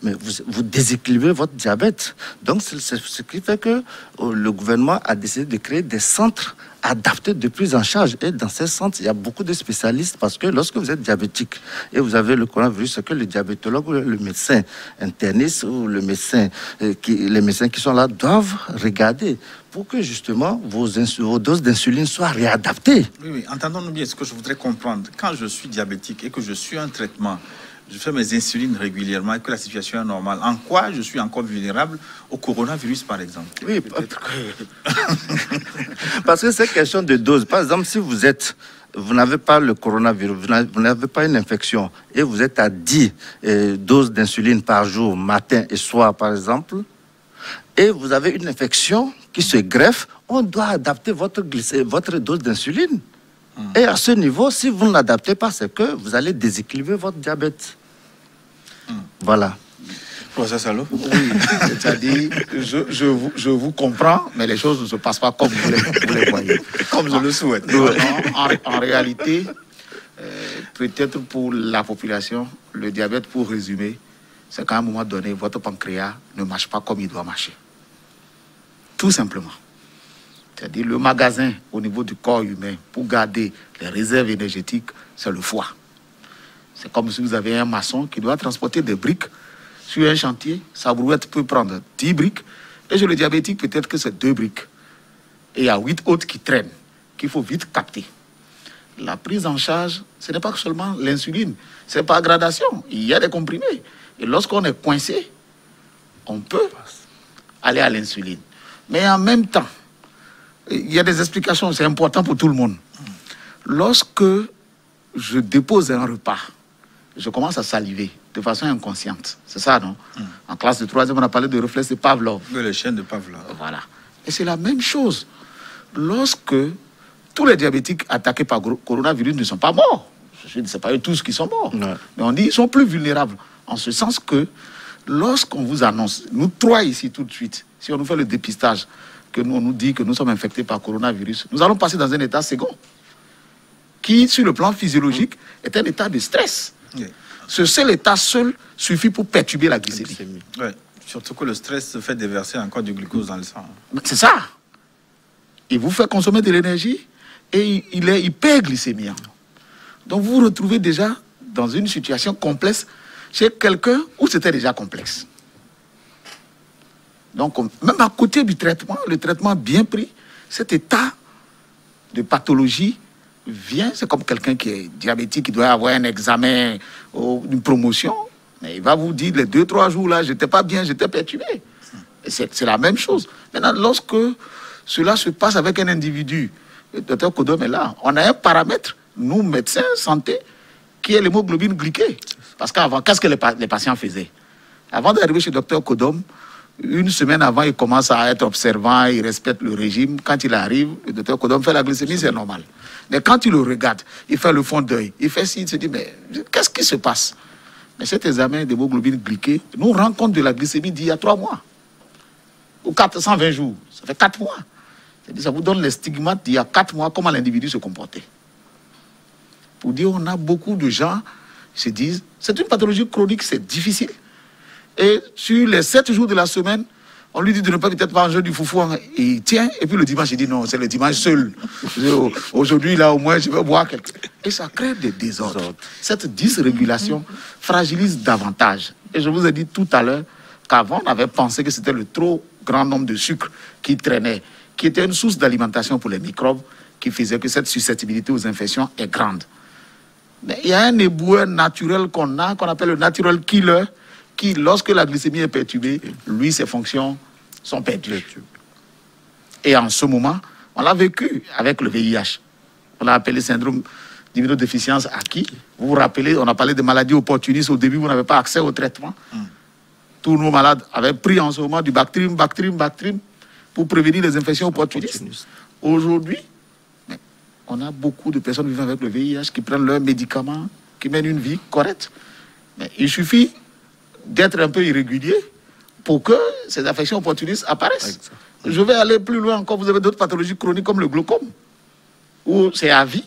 Mais vous déséquilibrez votre diabète. Donc, c'est ce qui fait que le gouvernement a décidé de créer des centres adaptés de prise en charge. Et dans ces centres, il y a beaucoup de spécialistes parce que lorsque vous êtes diabétique et vous avez le coronavirus, c'est que le diabétologue ou le médecin interniste ou les médecins qui sont là doivent regarder pour que justement vos doses d'insuline soient réadaptées. Oui, entendons-nous bien ce que je voudrais comprendre. Quand je suis diabétique et que je suis un traitement, je fais mes insulines régulièrement et que la situation est normale, en quoi je suis encore vulnérable au coronavirus, par exemple? Oui, parce que c'est question de dose. Par exemple, si vous n'avez pas le coronavirus, vous n'avez pas une infection et vous êtes à 10 doses d'insuline par jour, matin et soir, par exemple, et vous avez une infection qui se greffe, on doit adapter votre dose d'insuline. Et à ce niveau, si vous ne l'adaptez pas, c'est que vous allez déséquilibrer votre diabète. Voilà. Professeur Salo? Oui, c'est-à-dire, je vous comprends, mais les choses ne se passent pas comme vous les voyez. Comme je le souhaite. Non, en réalité, peut-être pour la population, le diabète, pour résumer, c'est qu'à un moment donné, votre pancréas ne marche pas comme il doit marcher. Tout simplement. C'est-à-dire le magasin au niveau du corps humain pour garder les réserves énergétiques, c'est le foie. C'est comme si vous avez un maçon qui doit transporter des briques sur un chantier. Sa brouette peut prendre 10 briques et chez le diabétique, peut-être que c'est 2 briques. Et il y a 8 autres qui traînent, qu'il faut vite capter. La prise en charge, ce n'est pas seulement l'insuline, c'est par gradation. Il y a des comprimés. Et lorsqu'on est coincé, on peut aller à l'insuline. Mais en même temps, il y a des explications, c'est important pour tout le monde. Lorsque je dépose un repas, je commence à saliver de façon inconsciente. C'est ça, non? En classe de 3e, on a parlé de réflexe de Pavlov. Oui, le chien de Pavlov. Voilà. Et c'est la même chose. Lorsque tous les diabétiques attaqués par coronavirus ne sont pas morts, je ne dis pas eux tous qui sont morts, ouais. Mais on dit qu'ils sont plus vulnérables. En ce sens que lorsqu'on vous annonce, nous 3 ici tout de suite, si on nous fait le dépistage, que nous, on nous dit que nous sommes infectés par coronavirus, nous allons passer dans un état second, qui, sur le plan physiologique, est un état de stress. Oui. Ce seul état seul suffit pour perturber la glycémie. Oui. Surtout que le stress fait déverser encore du glucose dans le sang. C'est ça. Il vous fait consommer de l'énergie et il est hyperglycémiant. Donc vous vous retrouvez déjà dans une situation complexe chez quelqu'un où c'était déjà complexe. Donc, même à côté du traitement, le traitement bien pris, cet état de pathologie vient, c'est comme quelqu'un qui est diabétique, qui doit avoir un examen ou une promotion, mais il va vous dire, les 2-3 jours là, j'étais pas bien, j'étais perturbé. C'est la même chose. Maintenant, lorsque cela se passe avec un individu, le docteur Kodom est là, on a un paramètre, nous, médecins, santé, qui est l'hémoglobine glyquée. Parce qu'avant, qu'est-ce que les patients faisaient? Avant d'arriver chez le docteur Kodom, une semaine avant, il commence à être observant, il respecte le régime. Quand il arrive, le docteur Kodom fait la glycémie, c'est normal. Mais quand il le regarde, il fait le fond d'œil, il fait ci, il se dit, mais qu'est-ce qui se passe? Mais cet examen d'hémoglobine glyquée nous rend compte de la glycémie d'il y a 3 mois. Ou 420 jours, ça fait 4 mois. Ça vous donne les stigmates d'il y a 4 mois, comment l'individu se comportait. Pour dire, on a beaucoup de gens qui se disent, c'est une pathologie chronique, c'est difficile. Et sur les 7 jours de la semaine, on lui dit de ne pas peut-être manger du foufou. Et il tient, et puis le dimanche, il dit non, c'est le dimanche seul. Aujourd'hui, là, au moins, je vais boire quelque chose. Et ça crée des désordres. Cette dysrégulation fragilise davantage. Et je vous ai dit tout à l'heure qu'avant, on avait pensé que c'était le trop grand nombre de sucre qui traînait, qui était une source d'alimentation pour les microbes, qui faisait que cette susceptibilité aux infections est grande. Mais il y a un éboueur naturel qu'on a, qu'on appelle le natural killer, qui, lorsque la glycémie est perturbée, lui, ses fonctions sont perdues. Et en ce moment, on l'a vécu avec le VIH. On l'a appelé syndrome d'immunodéficience acquis. Vous vous rappelez, on a parlé de maladies opportunistes. Au début, vous n'avez pas accès au traitement. Tous nos malades avaient pris en ce moment du Bactrim pour prévenir les infections opportunistes. Aujourd'hui, on a beaucoup de personnes vivant avec le VIH qui prennent leurs médicaments, qui mènent une vie correcte. Mais il suffit d'être un peu irrégulier pour que ces affections opportunistes apparaissent. Exactement. Je vais aller plus loin encore. Vous avez d'autres pathologies chroniques comme le glaucome, où c'est à vie.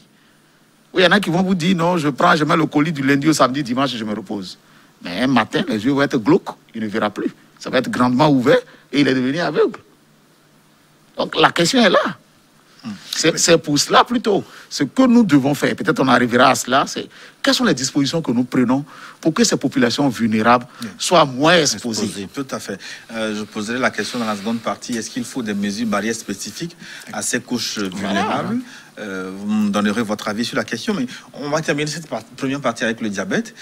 Où il y en a qui vont vous dire, non, je mets le colis du lundi au samedi, dimanche, je me repose. Mais un matin, les yeux vont être glauques, il ne verra plus. Ça va être grandement ouvert et il est devenu aveugle. Donc la question est là. C'est pour cela plutôt. Ce que nous devons faire, peut-être on arrivera à cela, c'est quelles sont les dispositions que nous prenons pour que ces populations vulnérables soient moins exposées. Tout à fait. Je poserai la question dans la seconde partie. Est-ce qu'il faut des mesures barrières spécifiques à ces couches vulnérables? Vous me donnerez votre avis sur la question, mais on va terminer cette première partie avec le diabète.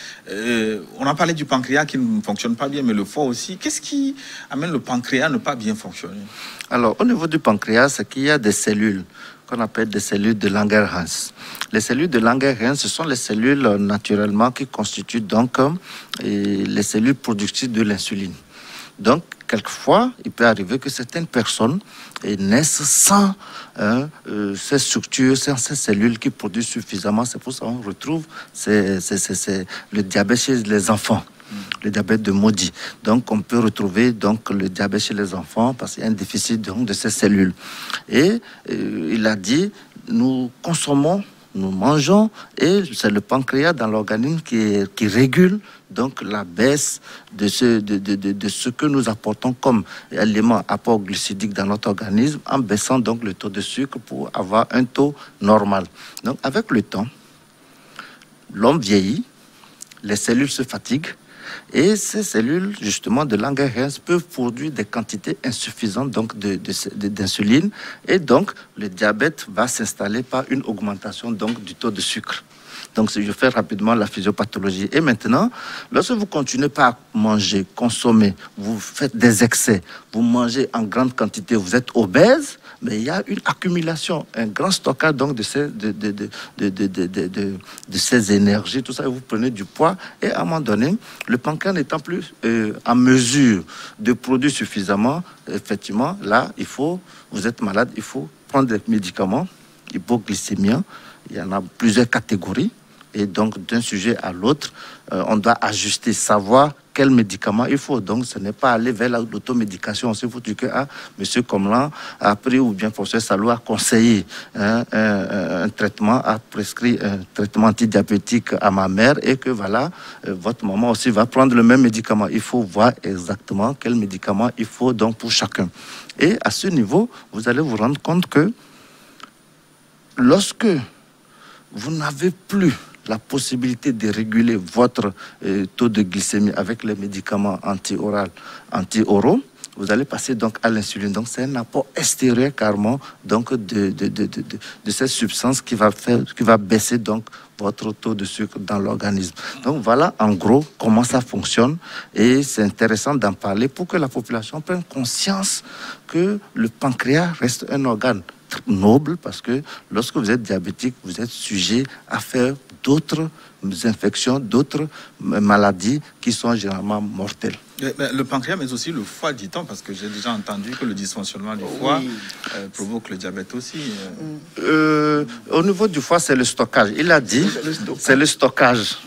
On a parlé du pancréas qui ne fonctionne pas bien, mais le foie aussi. Qu'est-ce qui amène le pancréas à ne pas bien fonctionner? Alors, au niveau du pancréas, c'est qu'il y a des cellules qu'on appelle des cellules de Langerhans. Les cellules de Langerhans, ce sont les cellules naturellement qui constituent donc les cellules productives de l'insuline. Donc, quelquefois, il peut arriver que certaines personnes naissent sans ces structures, sans ces cellules qui produisent suffisamment. C'est pour ça qu'on retrouve le diabète chez les enfants. Le diabète de Modi. Donc, on peut retrouver donc, le diabète chez les enfants parce qu'il y a un déficit donc, de ces cellules. Et il a dit, nous consommons, nous mangeons, et c'est le pancréas dans l'organisme qui régule donc, la baisse de ce que nous apportons comme élément apport glucidique dans notre organisme en baissant donc le taux de sucre pour avoir un taux normal. Donc, avec le temps, l'homme vieillit, les cellules se fatiguent, et ces cellules, justement, de Langerhans peuvent produire des quantités insuffisantes donc, d'insuline. Et donc, le diabète va s'installer par une augmentation donc, du taux de sucre. Donc, je fais rapidement la physiopathologie. Et maintenant, lorsque vous continuez pas à manger, consommer, vous faites des excès, vous mangez en grande quantité, vous êtes obèse, mais il y a une accumulation, un grand stockage donc de ces énergies, tout ça, et vous prenez du poids, et à un moment donné, le pancréas n'étant plus en mesure de produire suffisamment, effectivement, là, vous êtes malade, il faut prendre des médicaments, hypoglycémie, il y en a plusieurs catégories, et donc d'un sujet à l'autre, on doit ajuster, savoir quel médicament il faut. Donc ce n'est pas aller vers l'automédication. Il faut dire que monsieur Comlan a pris, ou bien professeur Salou a conseillé un traitement, a prescrit un traitement antidiabétique à ma mère, et que voilà, votre maman aussi va prendre le même médicament. Il faut voir exactement quel médicament il faut donc pour chacun. Et à ce niveau, vous allez vous rendre compte que lorsque vous n'avez plus la possibilité de réguler votre taux de glycémie avec les médicaments anti-oraux, vous allez passer donc à l'insuline. Donc c'est un apport extérieur carrément donc de cette substance qui va baisser donc votre taux de sucre dans l'organisme. Donc voilà en gros comment ça fonctionne et c'est intéressant d'en parler pour que la population prenne conscience que le pancréas reste un organe noble parce que lorsque vous êtes diabétique, vous êtes sujet à faire d'autres infections, d'autres maladies qui sont généralement mortelles. Le pancréas, mais aussi le foie, dit-on, parce que j'ai déjà entendu que le dysfonctionnement du foie provoque le diabète aussi. Au niveau du foie, c'est le stockage. Il a dit, c'est le stockage.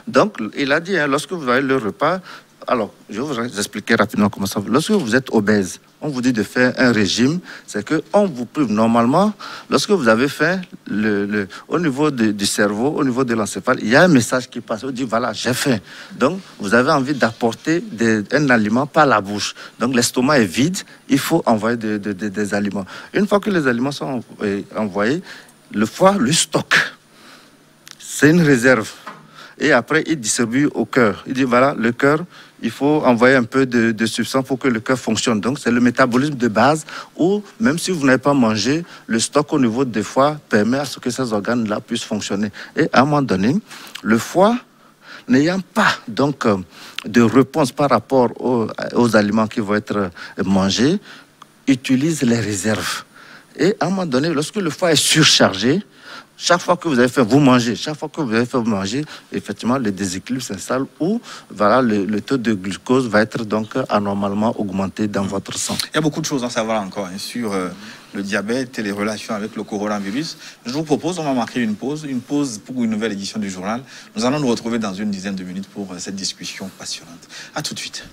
Donc, il a dit, lorsque vous avez le repas, alors, je vais vous expliquer rapidement comment ça va. Lorsque vous êtes obèse, on vous dit de faire un régime, c'est qu'on vous prive normalement, lorsque vous avez faim, au niveau du cerveau, au niveau de l'encéphale, il y a un message qui passe, on dit voilà, j'ai faim. Donc, vous avez envie d'apporter un aliment par la bouche. Donc, l'estomac est vide, il faut envoyer des aliments. Une fois que les aliments sont envoyés, le foie le stocke. C'est une réserve. Et après, il distribue au cœur. Il dit, voilà, le cœur, il faut envoyer un peu de substance pour que le cœur fonctionne. Donc, c'est le métabolisme de base où, même si vous n'avez pas mangé, le stock au niveau des foies permet à ce que ces organes-là puissent fonctionner. Et à un moment donné, le foie, n'ayant pas donc de réponse par rapport aux aliments qui vont être mangés, utilise les réserves. Et à un moment donné, lorsque le foie est surchargé, chaque fois que vous avez fait, vous mangez. Chaque fois que vous avez fait, vous mangez, effectivement, le déséquilibre s'installe où voilà, le taux de glucose va être donc anormalement augmenté dans votre sang. Il y a beaucoup de choses à savoir encore sur le diabète et les relations avec le coronavirus. Je vous propose, on va marquer une pause pour une nouvelle édition du journal. Nous allons nous retrouver dans une dizaine de minutes pour cette discussion passionnante. À tout de suite.